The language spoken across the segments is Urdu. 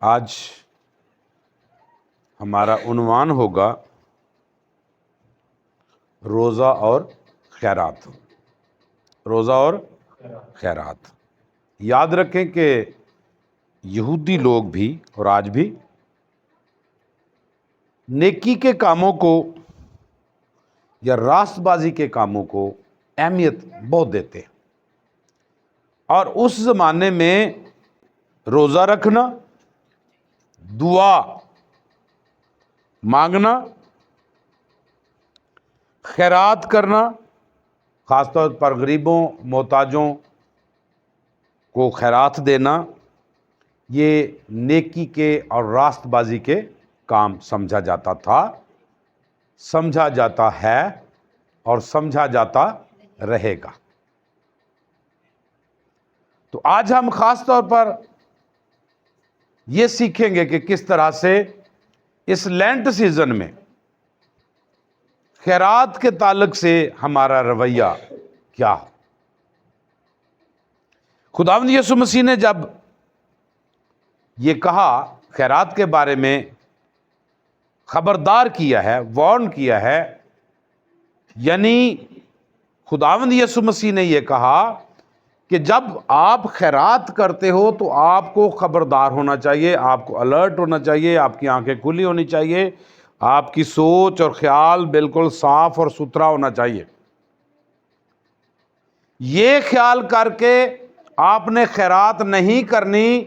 آج ہمارا عنوان ہوگا روزہ اور خیرات۔ روزہ اور خیرات۔ یاد رکھیں کہ یہودی لوگ بھی اور آج بھی نیکی کے کاموں کو یا راست بازی کے کاموں کو اہمیت بہت دیتے ہیں، اور اس زمانے میں روزہ رکھنا، دعا مانگنا، خیرات کرنا، خاص طور پر غریبوں محتاجوں کو خیرات دینا، یہ نیکی کے اور راست بازی کے کام سمجھا جاتا تھا، سمجھا جاتا ہے اور سمجھا جاتا رہے گا۔ تو آج ہم خاص طور پر یہ سیکھیں گے کہ کس طرح سے اس لینٹ سیزن میں خیرات کے تعلق سے ہمارا رویہ کیا ہو۔ خداوند یسوع مسیح نے جب یہ کہا، خیرات کے بارے میں خبردار کیا ہے، وارن کیا ہے، یعنی خداوند یسوع مسیح نے یہ کہا کہ جب آپ خیرات کرتے ہو تو آپ کو خبردار ہونا چاہیے، آپ کو الرٹ ہونا چاہیے، آپ کی آنکھیں کھلی ہونی چاہیے، آپ کی سوچ اور خیال بالکل صاف اور ستھرا ہونا چاہیے۔ یہ خیال کر کے آپ نے خیرات نہیں کرنی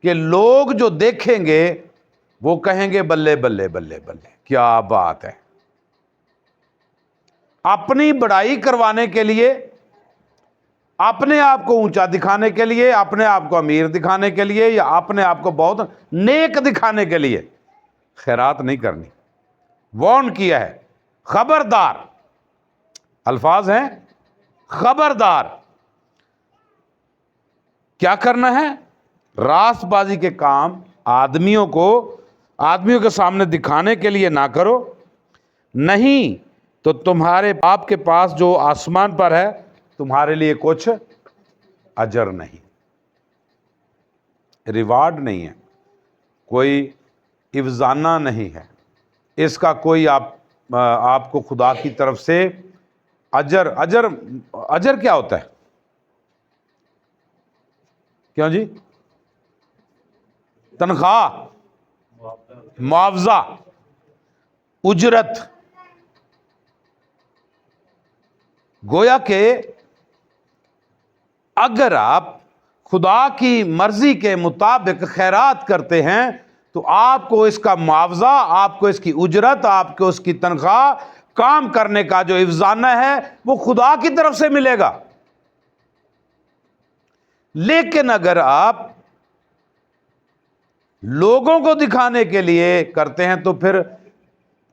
کہ لوگ جو دیکھیں گے وہ کہیں گے بلے بلے بلے بلے، کیا بات ہے۔ اپنی بڑائی کروانے کے لیے، اپنے آپ کو اونچا دکھانے کے لیے، اپنے آپ کو امیر دکھانے کے لیے، یا اپنے آپ کو بہت نیک دکھانے کے لیے خیرات نہیں کرنی۔ وارن کیا ہے، خبردار، الفاظ ہیں خبردار۔ کیا کرنا ہے؟ راست بازی کے کام آدمیوں کے سامنے دکھانے کے لیے نہ کرو، نہیں تو تمہارے باپ کے پاس جو آسمان پر ہے تمہارے لیے کچھ اجر نہیں، ریوارڈ نہیں ہے، کوئی افزانہ نہیں ہے، اس کا کوئی آپ کو خدا کی طرف سے اجر کیا ہوتا ہے؟ کیوں جی؟ تنخواہ، معاوضہ، اجرت۔ گویا کہ اگر آپ خدا کی مرضی کے مطابق خیرات کرتے ہیں تو آپ کو اس کا معاوضہ، آپ کو اس کی اجرت، آپ کو اس کی تنخواہ، کام کرنے کا جو افزانہ ہے وہ خدا کی طرف سے ملے گا۔ لیکن اگر آپ لوگوں کو دکھانے کے لیے کرتے ہیں تو پھر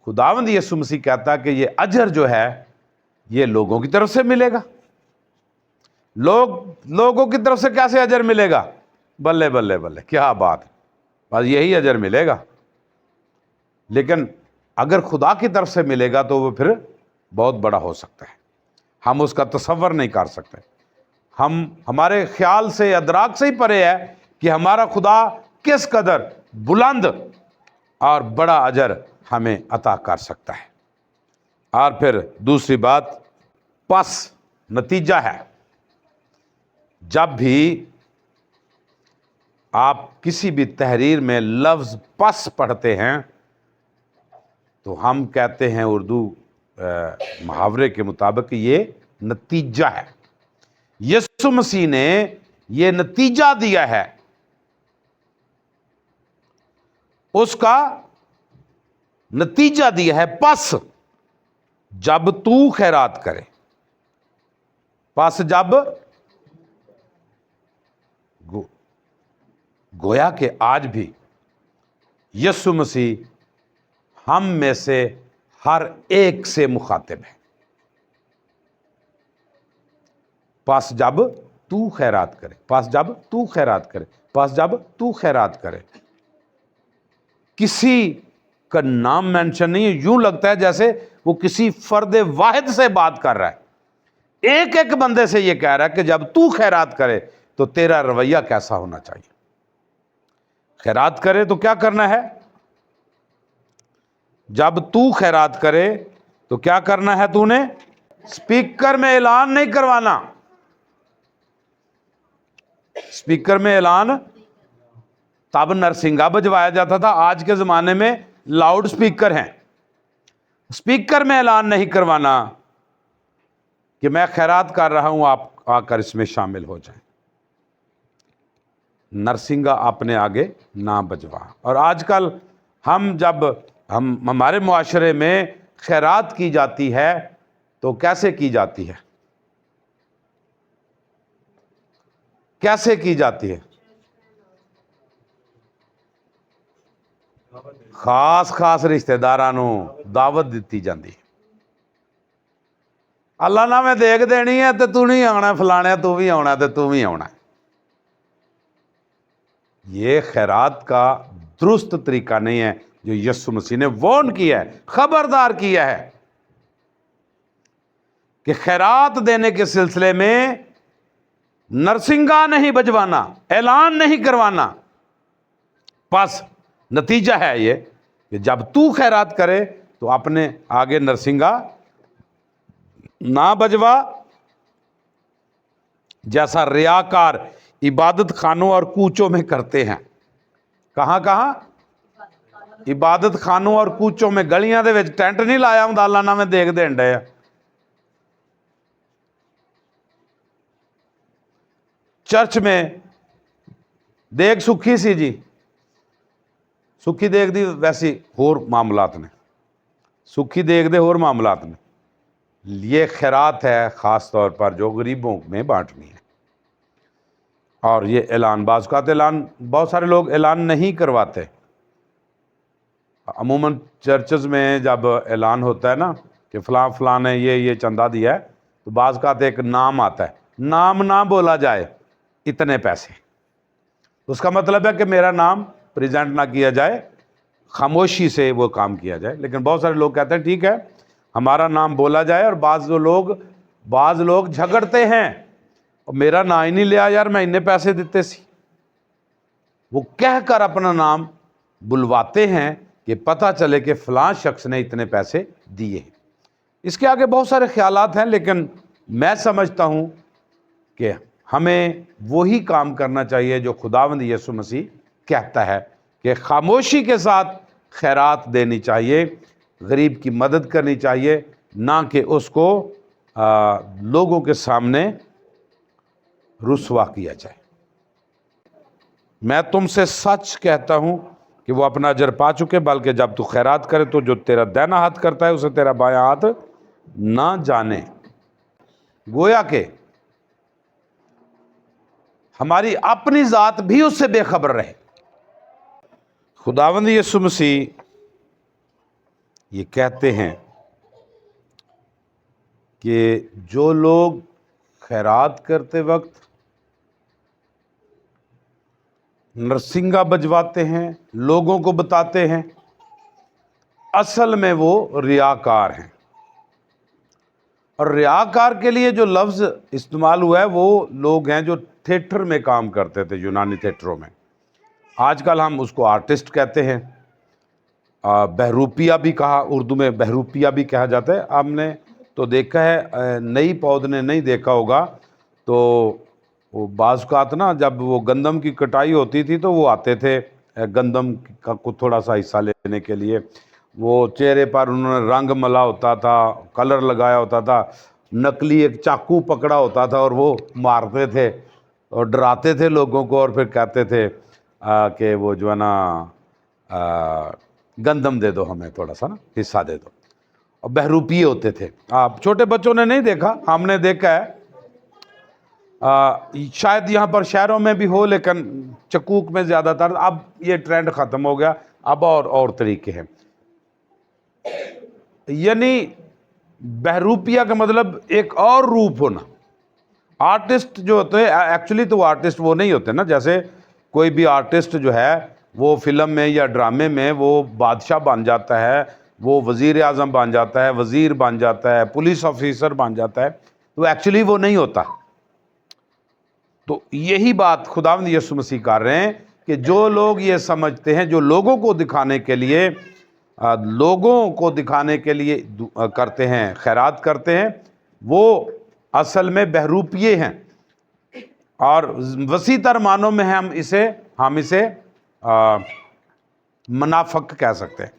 خداوند یسوع مسیح کہتا کہ یہ اجر جو ہے یہ لوگوں کی طرف سے ملے گا۔ لوگوں کی طرف سے کیسے اجر ملے گا؟ بلے بلے بلے، کیا بات ہے، بس یہی اجر ملے گا۔ لیکن اگر خدا کی طرف سے ملے گا تو وہ پھر بہت بڑا ہو سکتا ہے، ہم اس کا تصور نہیں کر سکتے، ہمارے خیال سے، ادراک سے ہی پرے ہے کہ ہمارا خدا کس قدر بلند اور بڑا اجر ہمیں عطا کر سکتا ہے۔ اور پھر دوسری بات، پس نتیجہ ہے۔ جب بھی آپ کسی بھی تحریر میں لفظ پس پڑھتے ہیں تو ہم کہتے ہیں اردو محاورے کے مطابق کہ یہ نتیجہ ہے۔ یسوع مسیح نے یہ نتیجہ دیا ہے، اس کا نتیجہ دیا ہے، پس جب تو خیرات کرے، پس جب، گویا کہ آج بھی یسوع مسیح ہم میں سے ہر ایک سے مخاطب ہے۔ پس جب تو خیرات کرے، پس جب تو خیرات کرے، پس جب تو خیرات کرے۔ کسی کا نام مینشن نہیں ہے، یوں لگتا ہے جیسے وہ کسی فرد واحد سے بات کر رہا ہے، ایک ایک بندے سے یہ کہہ رہا ہے کہ جب تو خیرات کرے تو تیرا رویہ کیسا ہونا چاہیے۔ خیرات کرے تو کیا کرنا ہے؟ جب تو خیرات کرے تو کیا کرنا ہے؟ تو نے اسپیکر میں اعلان نہیں کروانا. اسپیکر میں اعلان تب نرسنگا بجوایا جاتا تھا، آج کے زمانے میں لاؤڈ اسپیکر ہیں. اسپیکر میں اعلان نہیں کروانا کہ میں خیرات کر رہا ہوں، آپ آ کر اس میں شامل ہو جائیں. نرسنگا اپنے آگے نہ بجوا. اور آج کل جب ہمارے معاشرے میں خیرات کی جاتی ہے تو کیسے کی جاتی ہے؟ کیسے کی جاتی ہے؟ خاص رشتہ دارانوں دعوت دیتی جاتی ہے. اللہ نہ میں دیکھ دینی ہے تو تو نہیں آنا، فلانے تو بھی آنا تو تو بھی آنا. یہ خیرات کا درست طریقہ نہیں ہے جو یسوع مسیح نے وارن کیا ہے، خبردار کیا ہے کہ خیرات دینے کے سلسلے میں نرسنگا نہیں بجوانا، اعلان نہیں کروانا. بس نتیجہ ہے یہ کہ جب تو خیرات کرے تو اپنے آگے نرسنگا نہ بجوا، جیسا ریاکار عبادت خانوں اور کوچوں میں کرتے ہیں. کہاں؟ عبادت خانوں اور کوچوں میں. گلیاں دے وچ ٹینٹ نہیں لایا ہوں اللہ نہ میں دیکھ دین ڈے. چرچ میں دیکھ سکھی سی جی، سکھی دیکھ دی ویسی ہور معاملات نے، سکھی دیکھ دے اور معاملات میں. یہ خیرات ہے خاص طور پر جو غریبوں میں بانٹنی ہے. اور یہ اعلان، بعض اوقات اعلان بہت سارے لوگ اعلان نہیں کرواتے. عموماً چرچز میں جب اعلان ہوتا ہے نا کہ فلاں فلاں نے یہ چندہ دیا ہے تو بعض اوقات ایک نام آتا ہے، نام نہ بولا جائے، اتنے پیسے. اس کا مطلب ہے کہ میرا نام پریزنٹ نہ کیا جائے، خاموشی سے وہ کام کیا جائے. لیکن بہت سارے لوگ کہتے ہیں ٹھیک ہے ہمارا نام بولا جائے. اور بعض لوگ جھگڑتے ہیں اور میرا نام ہی نہیں لیا یار، میں انہیں پیسے دیتے سی. وہ کہہ کر اپنا نام بلواتے ہیں کہ پتہ چلے کہ فلاں شخص نے اتنے پیسے دیے. اس کے آگے بہت سارے خیالات ہیں، لیکن میں سمجھتا ہوں کہ ہمیں وہی کام کرنا چاہیے جو خداوند یسوع مسیح کہتا ہے کہ خاموشی کے ساتھ خیرات دینی چاہیے، غریب کی مدد کرنی چاہیے، نہ کہ اس کو لوگوں کے سامنے رسوا کیا جائے. میں تم سے سچ کہتا ہوں کہ وہ اپنا اجر پا چکے، بلکہ جب تو خیرات کرے تو جو تیرا دائنا ہاتھ کرتا ہے اسے تیرا بایاں ہاتھ نہ جانے. گویا کہ ہماری اپنی ذات بھی اس سے بے خبر رہے. خداوند یسوع مسیح یہ کہتے ہیں کہ جو لوگ خیرات کرتے وقت نرسنگا بجواتے ہیں، لوگوں کو بتاتے ہیں، اصل میں وہ ریاکار ہیں. اور ریاکار کے لیے جو لفظ استعمال ہوا ہے وہ لوگ ہیں جو تھیٹر میں کام کرتے تھے، یونانی تھیٹروں میں. آج کل ہم اس کو آرٹسٹ کہتے ہیں. بہروپیہ بھی کہا، اردو میں بہروپیہ بھی کہا جاتا ہے. آپ نے تو دیکھا ہے، نئی پود نے نہیں دیکھا ہوگا تو وہ بعض اوقات نا جب وہ گندم کی کٹائی ہوتی تھی تو وہ آتے تھے گندم کا کو تھوڑا سا حصہ لینے کے لیے. وہ چہرے پر انہوں نے رنگ ملا ہوتا تھا، کلر لگایا ہوتا تھا، نقلی ایک چاقو پکڑا ہوتا تھا اور وہ مارتے تھے اور ڈراتے تھے لوگوں کو، اور پھر کہتے تھے کہ وہ جو ہے نا گندم دے دو ہمیں، تھوڑا سا نا حصہ دے دو. اور بہروپیے ہوتے تھے. آپ چھوٹے بچوں نے نہیں دیکھا، ہم نے دیکھا ہے. شاید یہاں پر شہروں میں بھی ہو لیکن چکوک میں زیادہ تر. اب یہ ٹرینڈ ختم ہو گیا، اب اور طریقے ہیں. یعنی بہروپیہ کا مطلب ایک اور روپ ہونا. آرٹسٹ جو ہوتے ہیں ایکچولی تو وہ آرٹسٹ وہ نہیں ہوتے نا، جیسے کوئی بھی آرٹسٹ جو ہے وہ فلم میں یا ڈرامے میں وہ بادشاہ بن جاتا ہے، وہ وزیر اعظم بن جاتا ہے، وزیر بن جاتا ہے، پولیس آفیسر بن جاتا ہے، تو ایکچولی وہ نہیں ہوتا. تو یہی بات خداوند یسوع مسیح کر رہے ہیں کہ جو لوگ یہ سمجھتے ہیں، جو لوگوں کو دکھانے کے لیے کرتے ہیں، خیرات کرتے ہیں، وہ اصل میں بہروپیے ہیں، اور وسیع تر معنوں میں ہم اسے منافق کہہ سکتے ہیں۔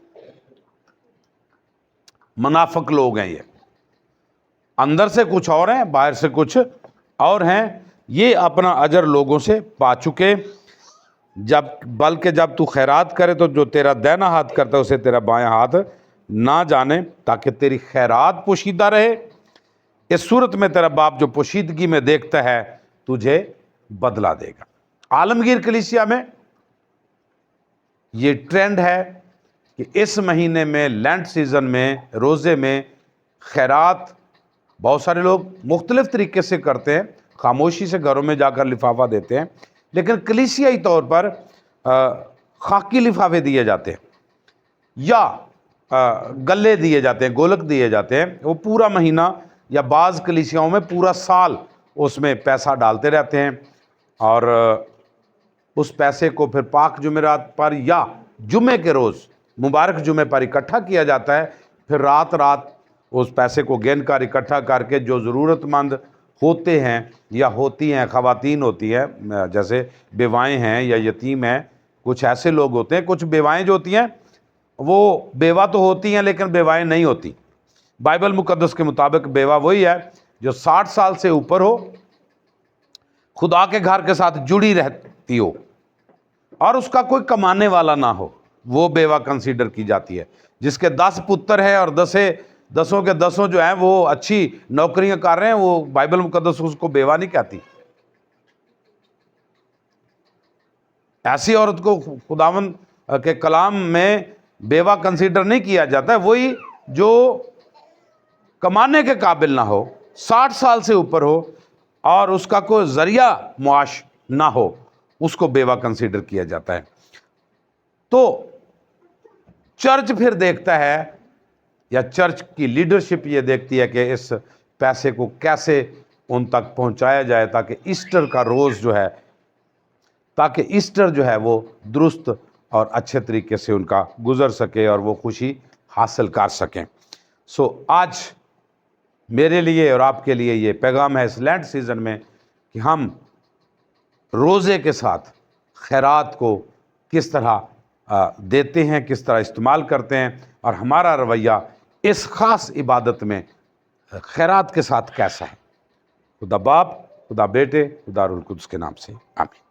منافق لوگ ہیں، یہ اندر سے کچھ اور ہیں، باہر سے کچھ اور ہیں۔ یہ اپنا اجر لوگوں سے پا چکے، بلکہ جب تو خیرات کرے تو جو تیرا دائنا ہاتھ کرتا ہے اسے تیرا بایاں ہاتھ نہ جانے، تاکہ تیری خیرات پوشیدہ رہے۔ اس صورت میں تیرا باپ جو پوشیدگی میں دیکھتا ہے تجھے بدلہ دے گا۔ عالمگیر کلیسیا میں یہ ٹرینڈ ہے کہ اس مہینے میں، لینٹ سیزن میں، روزے میں خیرات بہت سارے لوگ مختلف طریقے سے کرتے ہیں، خاموشی سے گھروں میں جا کر لفافہ دیتے ہیں، لیکن کلیسیائی طور پر خاکی لفافے دیے جاتے ہیں یا گلے دیے جاتے ہیں، گولک دیے جاتے ہیں۔ وہ پورا مہینہ یا بعض کلیسیاؤں میں پورا سال اس میں پیسہ ڈالتے رہتے ہیں، اور اس پیسے کو پھر پاک جمعرات پر یا جمعے کے روز مبارک جمعے پر اکٹھا کیا جاتا ہے۔ پھر رات رات اس پیسے کو گن کر اکٹھا کر کے جو ضرورت مند ہوتے ہیں یا ہوتی ہیں، خواتین ہوتی ہیں، جیسے بیوائیں ہیں یا یتیم ہیں، کچھ ایسے لوگ ہوتے ہیں، کچھ بیوائیں جو ہوتی ہیں وہ بیوہ تو ہوتی ہیں لیکن بیوائیں نہیں ہوتی۔ بائبل مقدس کے مطابق بیوہ وہی ہے جو 60 سال سے اوپر ہو، خدا کے گھر کے ساتھ جڑی رہتی ہو، اور اس کا کوئی کمانے والا نہ ہو، وہ بیوہ کنسیڈر کی جاتی ہے۔ جس کے 10 پتر ہیں اور 10 کے 10 جو ہیں وہ اچھی نوکریاں کر رہے ہیں، وہ بائبل مقدس اس کو بیوہ نہیں کہتی۔ ایسی عورت کو خداوند کے کلام میں بیوہ کنسیڈر نہیں کیا جاتا ہے۔ وہی جو کمانے کے قابل نہ ہو، 60 سال سے اوپر ہو، اور اس کا کوئی ذریعہ معاش نہ ہو، اس کو بیوہ کنسیڈر کیا جاتا ہے۔ تو چرچ پھر دیکھتا ہے، یا چرچ کی لیڈرشپ یہ دیکھتی ہے کہ اس پیسے کو کیسے ان تک پہنچایا جائے، تاکہ ایسٹر کا روز جو ہے، وہ درست اور اچھے طریقے سے ان کا گزر سکے اور وہ خوشی حاصل کر سکیں۔ آج میرے لیے اور آپ کے لیے یہ پیغام ہے اس لینٹ سیزن میں کہ ہم روزے کے ساتھ خیرات کو کس طرح دیتے ہیں، کس طرح استعمال کرتے ہیں، اور ہمارا رویہ اس خاص عبادت میں خیرات کے ساتھ کیسا ہے۔ خدا باپ، خدا بیٹے، خدا روح القدس کے نام سے آمین۔